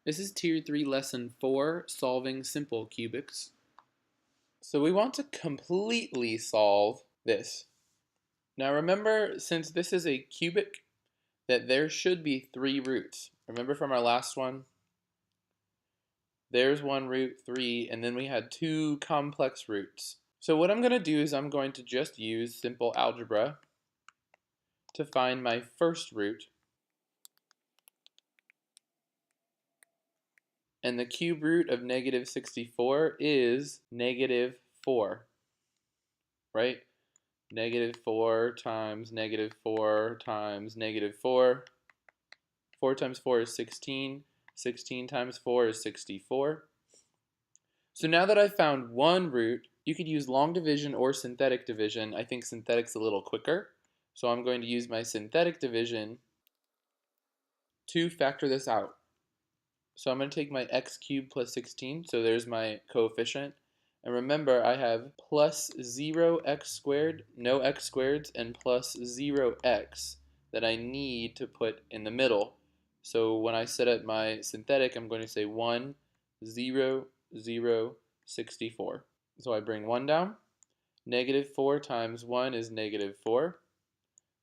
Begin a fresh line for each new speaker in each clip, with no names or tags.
This is Tier 3 Lesson 4, Solving Simple Cubics. So we want to completely solve this. Now remember, since this is a cubic, that there should be 3 roots. Remember from our last one? There's one root, 3, and then we had 2 complex roots. So what I'm going to do is I'm going to just use simple algebra to find my first root. And the cube root of negative 64 is negative 4, right? Negative 4 times negative 4 times negative 4. 4 times 4 is 16. 16 times 4 is 64. So now that I've found one root, you could use long division or synthetic division. I think synthetic's a little quicker. So I'm going to use my synthetic division to factor this out. So I'm going to take my x cubed plus 16, so there's my coefficient. And remember, I have plus 0x squared, no x squareds, and plus 0x that I need to put in the middle. So when I set up my synthetic, I'm going to say 1, 0, 0, 64. So I bring 1 down. Negative 4 times 1 is negative 4.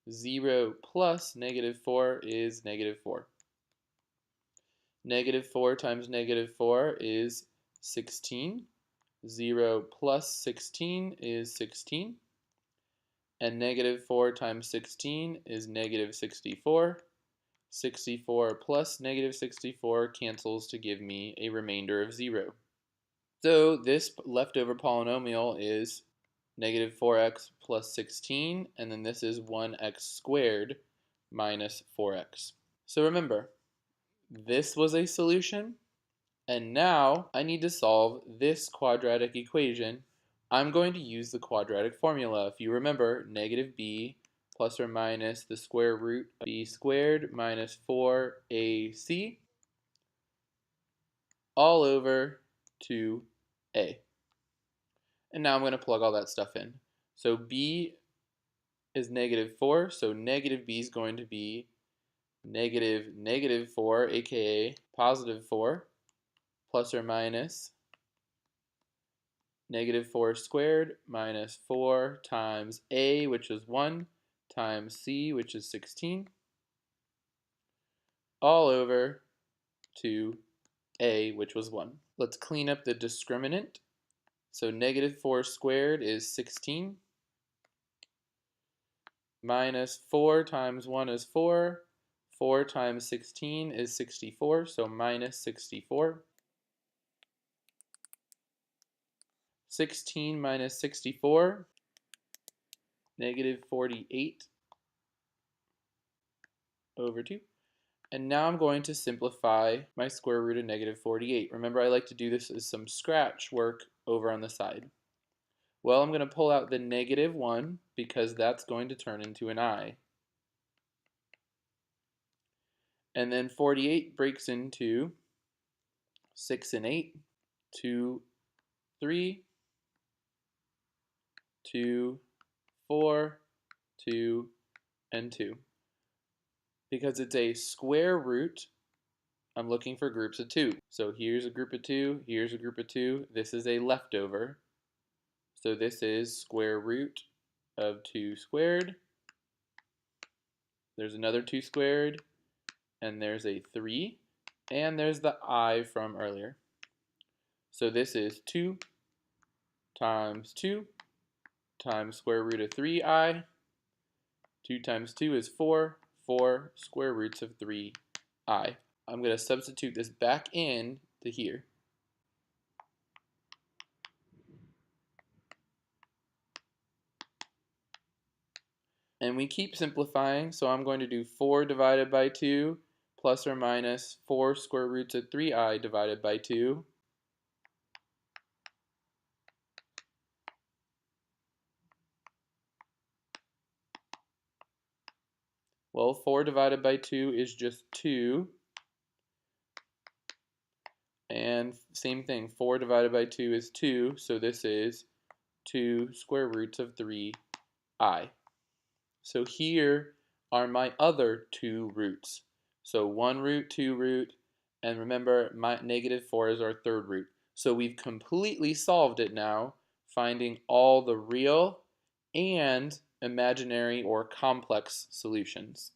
0 plus negative 4 is negative 4. Negative 4 times negative 4 is 16. 0 plus 16 is 16. And negative 4 times 16 is negative 64. 64 plus negative 64 cancels to give me a remainder of 0. So this leftover polynomial is negative 4x plus 16, and then this is 1x squared minus 4x. So remember, this was a solution, and now I need to solve this quadratic equation. I'm going to use the quadratic formula. If you remember, negative b plus or minus the square root of b squared minus 4ac all over 2a. And now I'm going to plug all that stuff in. So b is negative 4, so negative b is going to be negative 4, aka positive 4, plus or minus negative 4 squared minus 4 times a, which is 1, times c, which is 16, all over 2a, which was 1. Let's clean up the discriminant. So negative 4 squared is 16, minus 4 times 1 is 4, 4 times 16 is 64, so minus 64. 16 minus 64, negative 48 over 2. And now I'm going to simplify my square root of negative 48. Remember, I like to do this as some scratch work over on the side. Well, I'm going to pull out the negative 1 because that's going to turn into an I. And then 48 breaks into 6 and 8, 2, 3, 2, 4, 2, and 2. Because it's a square root, I'm looking for groups of 2. So here's a group of 2, here's a group of 2, this is a leftover. So this is square root of 2 squared. There's another 2 squared, and there's a 3, and there's the I from earlier. So this is 2 times 2 times square root of 3i. 2 times 2 is 4, 4 square roots of 3i. I'm going to substitute this back in to here. And we keep simplifying, so I'm going to do 4 divided by 2 plus or minus 4 square roots of 3i divided by 2. Well, 4 divided by 2 is just 2. And same thing, 4 divided by 2 is 2, so this is 2 square roots of 3i. So here are my other 2 roots. So 1 root, 2 root, And remember, negative 4 is our third root. So we've completely solved it now, finding all the real and imaginary or complex solutions.